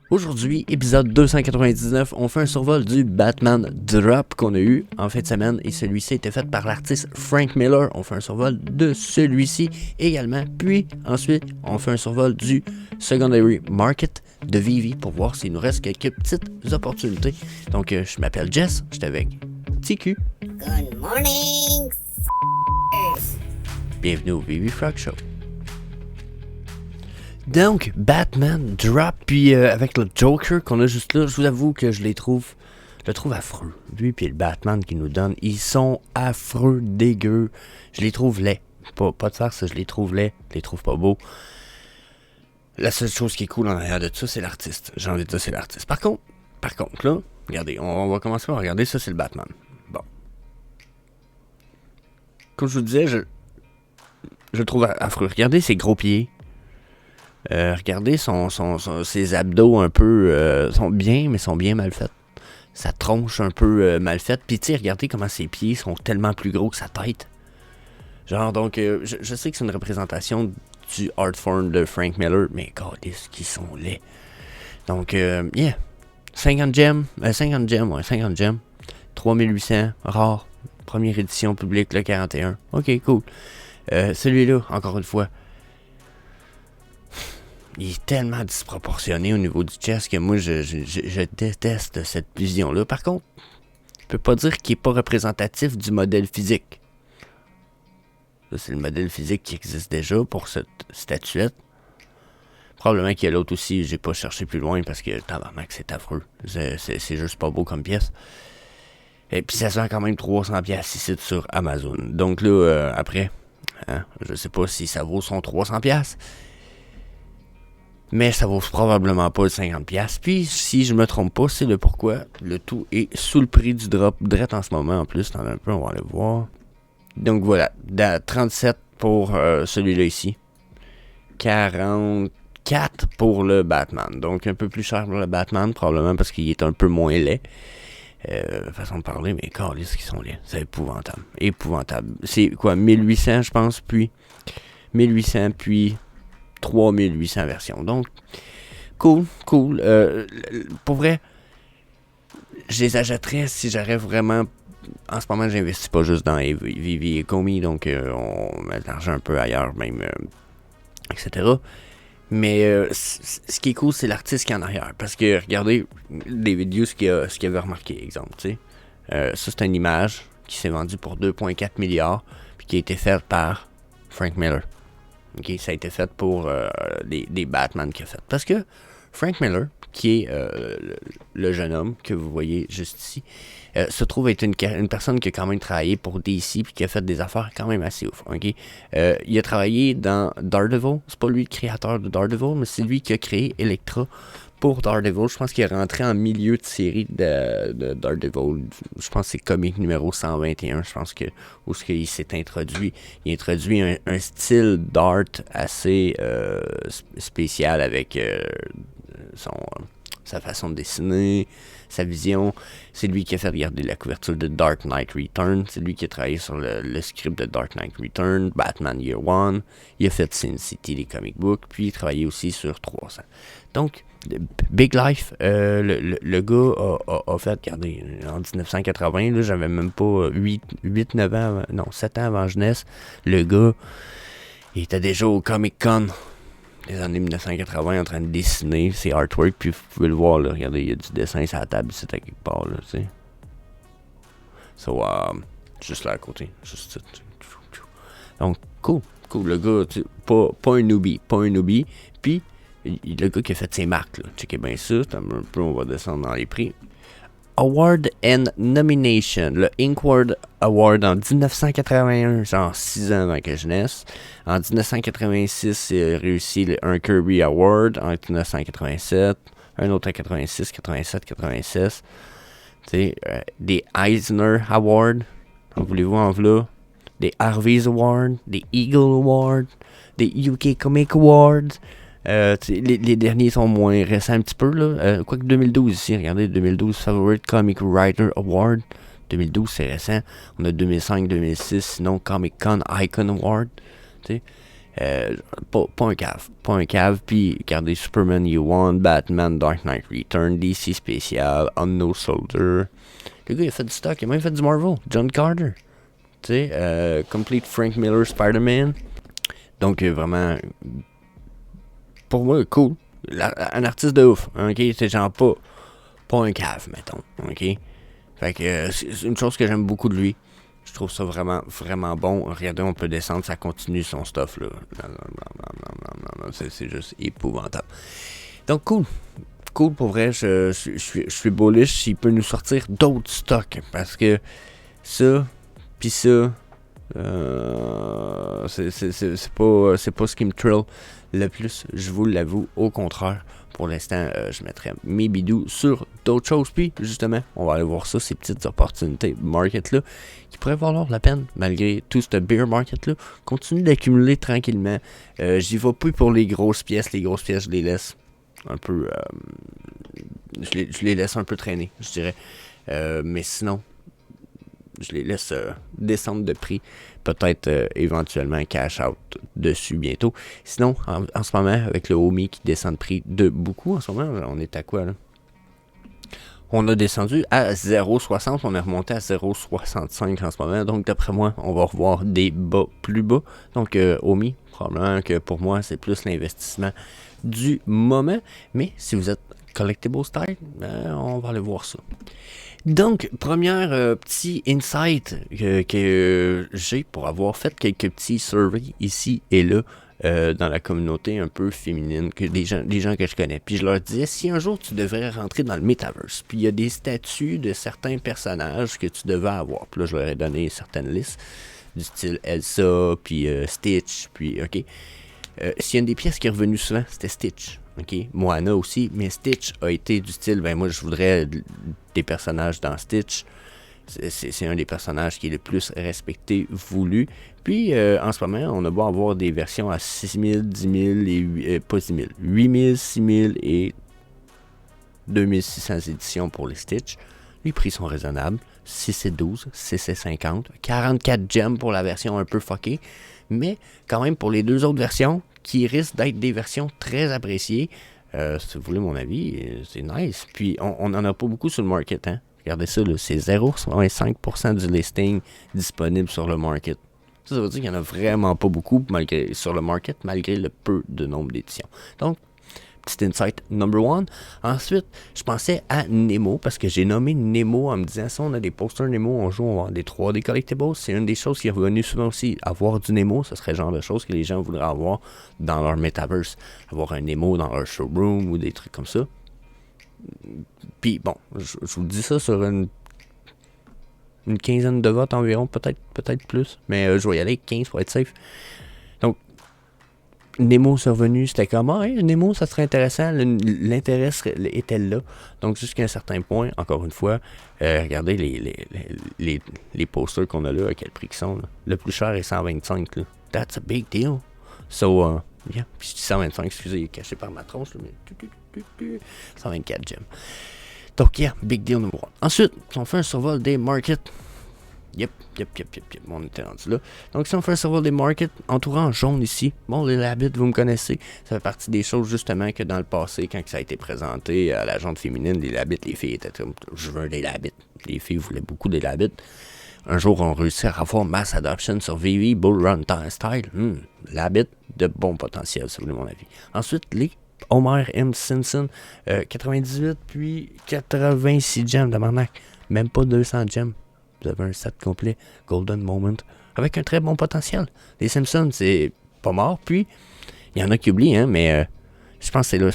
Aujourd'hui, épisode 299, on fait un survol du Batman Drop qu'on a eu en fin de semaine et celui-ci a été fait par l'artiste Frank Miller. On fait un survol de celui-ci également. Puis ensuite, on fait un survol du Secondary Market de Vivi pour voir s'il nous reste quelques petites opportunités. Donc, je m'appelle Jess, je suis avec TQ. Good morning, Bienvenue au Vivi Frog Show. Donc, Batman Drop, puis avec le Joker qu'on a juste là, je vous avoue que je le trouve affreux. Lui puis le Batman qu'il nous donne, ils sont affreux, dégueux. Je les trouve laids. Pas de farce, je les trouve laids, je les trouve pas beaux. La seule chose qui est cool en arrière de ça, c'est l'artiste. J'ai envie de dire, c'est l'artiste. Par contre, là, regardez, on va commencer par regarder, ça c'est le Batman. Bon. Comme je vous disais, je le trouve affreux. Regardez ses gros pieds. Regardez ses abdos un peu sont bien, mais sont bien mal faits. Sa tronche un peu mal faite. Puis tu sais, regardez comment ses pieds sont tellement plus gros que sa tête. Genre, donc, je sais que c'est une représentation du art form de Frank Miller, mais câlisse qu'ils sont laids. Donc, yeah. 50 gemmes. 3800, rare. Première édition publique, le 41. Ok, cool. Celui-là, encore une fois. Il est tellement disproportionné au niveau du chest que moi, je déteste cette vision-là. Par contre, je peux pas dire qu'il est pas représentatif du modèle physique. Ça, c'est le modèle physique qui existe déjà pour cette statuette. Probablement qu'il y a l'autre aussi, j'ai pas cherché plus loin parce que tabarnak, c'est affreux. C'est juste pas beau comme pièce. Et puis ça se vend quand même 300$ ici sur Amazon. Donc là, après, hein, je sais pas si ça vaut son 300$. Mais ça vaut probablement pas le 50$. Puis, si je me trompe pas, c'est le pourquoi. Le tout est sous le prix du drop, direct en ce moment. En plus, t'en as un peu, on va aller voir. Donc voilà, 37 pour celui-là ici. 44 pour le Batman. Donc un peu plus cher pour le Batman, probablement parce qu'il est un peu moins laid. Façon de parler, mais câlisse qu'ils sont laids. C'est épouvantable. Épouvantable. C'est quoi, 1800, je pense, puis 1800, puis 3800 versions. Donc, cool. Pour vrai, je les achèterais si j'aurais vraiment... En ce moment, j'investis pas juste dans Vivi et Comey, donc on met de l'argent un peu ailleurs, même, etc. Mais ce qui est cool, c'est l'artiste qui est en arrière. Parce que, regardez, des vidéos, ce qu'il avait remarqué, exemple, tu sais. Ça, c'est une image qui s'est vendue pour 2,4 milliards, puis qui a été faite par Frank Miller. Okay, ça a été fait pour des Batman qu'il a fait. Parce que Frank Miller, qui est le jeune homme que vous voyez juste ici, se trouve être une personne qui a quand même travaillé pour DC puis qui a fait des affaires quand même assez ouf. Okay? Il a travaillé dans Daredevil. C'est pas lui le créateur de Daredevil, mais c'est lui qui a créé Elektra pour Daredevil. Je pense qu'il est rentré en milieu de série de Daredevil. Je pense que c'est comic numéro 121. Je pense que où ce qu'il s'est introduit. Il introduit un style d'art assez spécial avec sa façon de dessiner, sa vision. C'est lui qui a fait regarder la couverture de Dark Knight Returns. C'est lui qui a travaillé sur le script de Dark Knight Returns, Batman Year One. Il a fait Sin City, les comic books, puis il a travaillé aussi sur 300. Donc, Big Life, le gars a fait, regardez, en 1980, là, j'avais même pas 8-9 ans, non, 7 ans avant jeunesse. Le gars, il était déjà au Comic Con des années 1980 en train de dessiner ses artworks, puis vous pouvez le voir, là, regardez, il y a du dessin sur la table ici à quelque part, là, tu sais. So, juste là à côté, juste ça. Donc, cool, le gars, pas un newbie, puis le gars qui a fait ses marques, là, checkez bien ça, un peu, on va descendre dans les prix. Award and Nomination, le Inkward Award en 1981, genre 6 ans avant que je naisse. En 1986, il a réussi un Kirby Award en 1987, un autre en 86, 87, 86. Des Eisner Awards, en voulez-vous en v'là? Des Harvey's Awards, des Eagle Awards, des UK Comic Awards. Les derniers sont moins récents un petit peu là. Quoique 2012 ici, regardez, 2012 Favorite Comic Writer Award. 2012 c'est récent. On a 2005, 2006, sinon Comic Con Icon Award. T'sais. Pas un cave. Pas un cave. Puis, regardez, Superman Year One, Batman, Dark Knight Return, DC Spécial, Unknown Soldier. Le gars, il a fait du stock. Il a même fait du Marvel. John Carter. Tu sais, Complete Frank Miller Spider-Man. Donc, vraiment, pour moi, cool. Un artiste de ouf. Ok, c'est genre pas un cave, mettons. Ok. Fait que c'est une chose que j'aime beaucoup de lui. Je trouve ça vraiment, vraiment bon. Regardez, on peut descendre, ça continue son stuff, là. C'est juste épouvantable. Donc, cool. Cool, pour vrai, je suis bullish s'il peut nous sortir d'autres stocks. Parce que ça, pis ça, c'est pas ce qui me thrill le plus. Je vous l'avoue, au contraire. Pour l'instant, je mettrais mes bidous sur d'autres choses. Puis, justement, on va aller voir ça, ces petites opportunités market-là, qui pourraient valoir la peine, malgré tout ce bear market-là. Continue d'accumuler tranquillement. J'y vais plus pour les grosses pièces. Les grosses pièces, je les laisse un peu... je les laisse un peu traîner, je dirais. Mais sinon, je les laisse descendre de prix. Peut-être éventuellement cash out dessus bientôt. Sinon, en ce moment, avec le Omi qui descend de prix de beaucoup, en ce moment, on est à quoi là? On a descendu à 0,60, on est remonté à 0,65 en ce moment. Donc d'après moi, on va revoir des bas plus bas. Donc Omi, probablement que pour moi, c'est plus l'investissement du moment. Mais si vous êtes collectible style, on va aller voir ça. Donc, première petit insight que j'ai pour avoir fait quelques petits surveys ici et là dans la communauté un peu féminine, que des gens que je connais. Puis je leur disais, si un jour tu devrais rentrer dans le metaverse, puis il y a des statuts de certains personnages que tu devais avoir. Puis là, je leur ai donné certaines listes du style Elsa, puis Stitch, puis OK. S'il y a une des pièces qui est revenue souvent, c'était Stitch. OK, Moana aussi, mais Stitch a été du style, ben moi je voudrais des personnages dans Stitch. C'est un des personnages qui est le plus respecté, voulu. Puis en ce moment, on a beau avoir des versions à 6000, 10 000 et pas 10 000, 8000, 6000 et 2600 éditions pour les Stitch. Les prix sont raisonnables. 6 et 12, 6 et 50, 44 gems pour la version un peu fuckée. Mais quand même pour les deux autres versions, qui risquent d'être des versions très appréciées, si vous voulez mon avis, c'est nice. Puis on n'en a pas beaucoup sur le market, hein. Regardez ça, là, c'est 0,5% du listing disponible sur le market. Ça veut dire qu'il n'y en a vraiment pas beaucoup sur le market, malgré le peu de nombre d'éditions. Donc, petit insight number one. Ensuite, je pensais à Nemo, parce que j'ai nommé Nemo en me disant, si on a des posters Nemo, on joue, on va avoir des 3D collectibles. C'est une des choses qui est revenue souvent aussi. Avoir du Nemo, ce serait le genre de choses que les gens voudraient avoir dans leur metaverse. Avoir un Nemo dans leur showroom ou des trucs comme ça. Puis bon, je vous dis ça sur une quinzaine de votes environ, peut-être plus. Mais je vais y aller 15 pour être safe. Donc, Nemo c'est revenu, c'était comme Nemo ça serait intéressant, l'intérêt était là. Donc jusqu'à un certain point, encore une fois, regardez les posters qu'on a là, à quel prix qu'ils sont là. Le plus cher est 125 là. That's a big deal. So yeah, puis je dis 125, excusez, il est caché par ma tronche là, mais 124 gemmes. Donc yeah, big deal numéro 1. Ensuite, on fait un survol des markets. Yep, on était rendu là. Donc si on fait un survol des markets, entouré en jaune ici, bon, les Labbit, vous me connaissez, ça fait partie des choses justement que dans le passé, quand ça a été présenté à la gente féminine, les Labbit, les filles étaient comme, je veux des Labbit. Les filles voulaient beaucoup des Labbit. Un jour, on réussit à avoir mass adoption sur VV, Bull Run Style. Labbit, de bon potentiel, si vous voulez mon avis. Ensuite, les Homer M. Simpson, 98 puis 86 gems de Marnac. Même pas 200 gems. Vous avez un set complet, Golden Moment, avec un très bon potentiel. Les Simpsons, c'est pas mort. Puis, il y en a qui oublient, hein, mais je pense que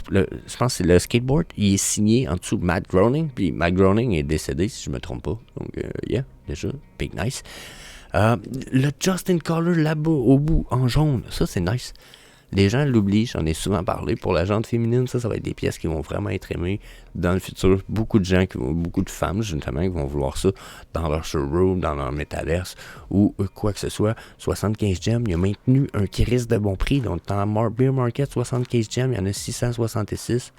c'est le skateboard. Il est signé en dessous de Matt Groening. Puis Matt Groening est décédé, si je me trompe pas. Donc, yeah, déjà, big nice. Le Justin Color là-bas, au bout, en jaune, ça c'est nice. Les gens l'oublient, j'en ai souvent parlé. Pour la gente féminine, ça va être des pièces qui vont vraiment être aimées dans le futur. Beaucoup de femmes, justement, qui vont vouloir ça dans leur showroom, dans leur metaverse ou quoi que ce soit. 75 gems, il a maintenu un qui risque de bon prix. Donc, dans la Beer Market, 75 gems, il y en a 666.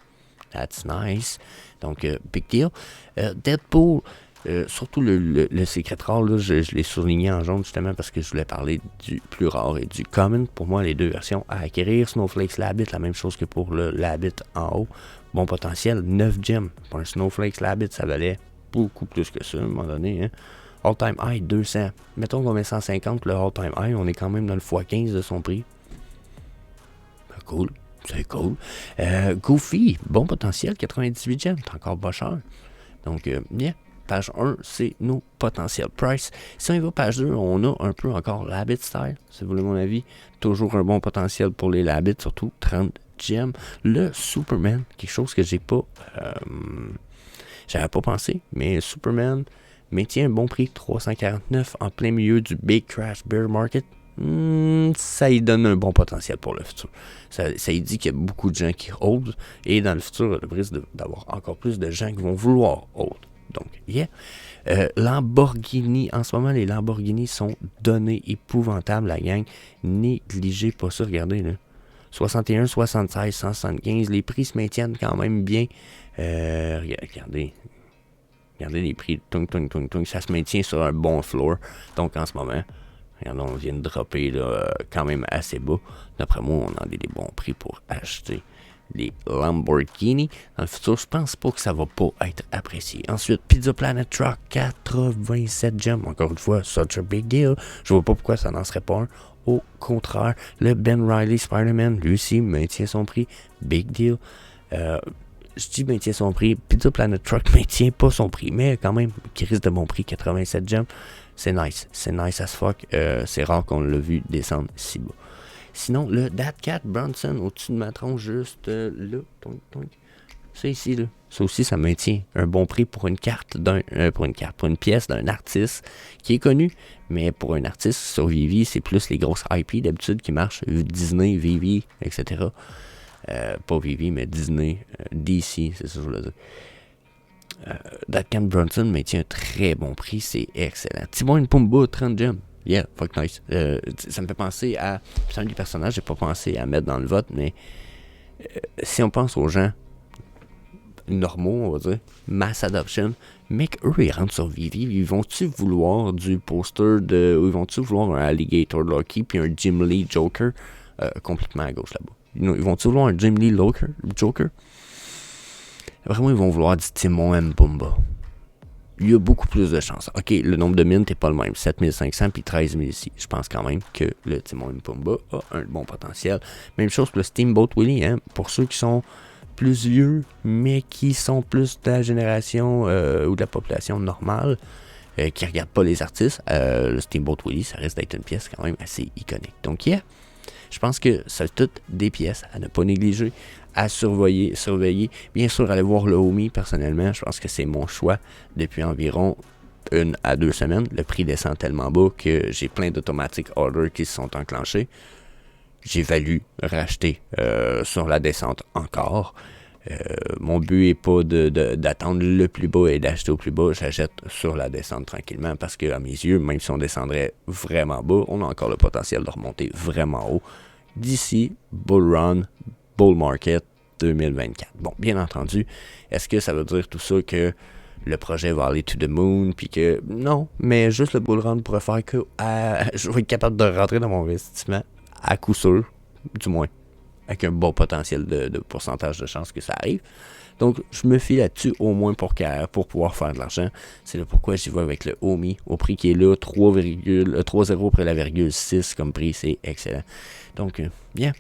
That's nice. Donc, big deal. Deadpool, Surtout le Secret Rare, là, je l'ai souligné en jaune justement parce que je voulais parler du plus rare et du common. Pour moi, les deux versions à acquérir. Snowflakes Labbit, la même chose que pour le Labbit en haut. Bon potentiel, 9 gems. Pour un Snowflakes Labbit, ça valait beaucoup plus que ça à un moment donné. Hein. All-time high, 200. Mettons qu'on met 150, le all-time high, on est quand même dans le x15 de son prix. Cool, c'est cool. Goofy, bon potentiel, 98 gems, c'est encore pas cher. Donc, bien. Page 1, c'est nos potentiels price. Si on y va page 2, on a un peu encore Labbit style, si vous voulez mon avis. Toujours un bon potentiel pour les Labbit, surtout 30 gems. Le Superman, quelque chose que j'avais pas pensé, mais Superman maintient un bon prix, 349 en plein milieu du Big Crash Bear Market. Ça y donne un bon potentiel pour le futur. Ça y dit qu'il y a beaucoup de gens qui hold, et dans le futur, il risque d'avoir encore plus de gens qui vont vouloir hold. Donc, yeah. Lamborghini, en ce moment, les Lamborghini sont donnés épouvantables, la gang. Négligez pas ça, regardez, là. 61, 76, 175, les prix se maintiennent quand même bien. Regardez les prix, ça se maintient sur un bon floor. Donc, en ce moment, regardez, on vient de dropper là, quand même assez bas. D'après moi, on a des bons prix pour acheter les Lamborghini. Dans le futur, je pense pas que ça va pas être apprécié. Ensuite, Pizza Planet Truck, 87 gems. Encore une fois, such a big deal. Je vois pas pourquoi ça n'en serait pas un. Au contraire, le Ben Riley Spider-Man, lui aussi, maintient son prix. Big deal. Je dis maintient son prix. Pizza Planet Truck maintient pas son prix, mais quand même, qui risque de bon prix, 87 gems. C'est nice. C'est nice as fuck. C'est rare qu'on l'a vu descendre si bas. Sinon, le That Cat Bronson au-dessus de ma tronche, juste là. C'est ici, là. Ça aussi, ça maintient un bon prix pour une carte pour une pièce d'un artiste qui est connu. Mais pour un artiste sur Vivi, c'est plus les grosses IP d'habitude qui marchent. Disney, Vivi, etc. Pas Vivi, mais Disney, DC, c'est ça que je voulais dire. That Cat Bronson maintient un très bon prix, c'est excellent. Timon et Pumbaa, 30 gems. Yeah, fuck nice. Ça me fait penser à... C'est un des personnages, j'ai pas pensé à mettre dans le vote, mais si on pense aux gens normaux, on va dire, mass adoption, mais qu'eux, ils rentrent sur Vivi, ils vont-tu vouloir du poster ou ils vont-tu vouloir un Alligator Lucky puis un Jim Lee Joker complètement à gauche là-bas? Ils vont-tu vouloir un Jim Lee Joker? Vraiment, ils vont vouloir du Timon et Pumbaa. Il y a beaucoup plus de chances. OK, le nombre de mines n'est pas le même. 7500 puis 13 000 ici. Je pense quand même que le Timon et Pumbaa a un bon potentiel. Même chose pour le Steamboat Willie. Hein, pour ceux qui sont plus vieux, mais qui sont plus de la génération ou de la population normale, qui ne regardent pas les artistes, le Steamboat Willie, ça risque d'être une pièce quand même assez iconique. Donc, yeah, je pense que c'est toutes des pièces à ne pas négliger, à surveiller. Bien sûr, aller voir le Homie, personnellement, je pense que c'est mon choix depuis environ 1 à 2 semaines. Le prix descend tellement bas que j'ai plein d'automatic orders qui se sont enclenchés. J'ai valu racheter sur la descente encore. Mon but n'est pas d'attendre le plus bas et d'acheter au plus bas. J'achète sur la descente tranquillement parce que, à mes yeux, même si on descendrait vraiment bas, on a encore le potentiel de remonter vraiment haut. D'ici, Bull Run, Bull Market 2024. Bon, bien entendu, est-ce que ça veut dire tout ça que le projet va aller to the moon, puis que non, mais juste le Bull Run pourrait faire que je vais être capable de rentrer dans mon investissement à coup sûr, du moins, avec un bon potentiel de pourcentage de chance que ça arrive. Donc, je me fie là-dessus au moins pour pouvoir faire de l'argent. C'est là pourquoi j'y vais avec le Homie, au prix qui est là, 3,0 après la virgule 6 comme prix, c'est excellent. Donc, yeah,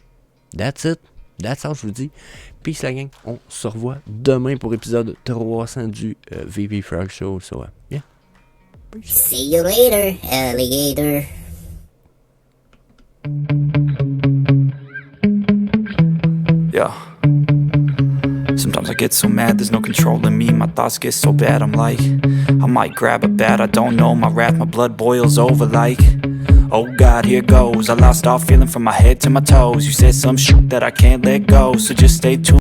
that's it. That's all, je vous dis. Peace la gang, on se revoit demain pour épisode 300 du VV Frog Show. So, yeah. Peace. See you later, alligator. Yeah. Sometimes I get so mad, there's no controlling me. My thoughts get so bad, I'm like, I might grab a bat, I don't know. My wrath, my blood boils over like, oh God, here goes. I lost all feeling from my head to my toes. You said some shit that I can't let go, so just stay tuned.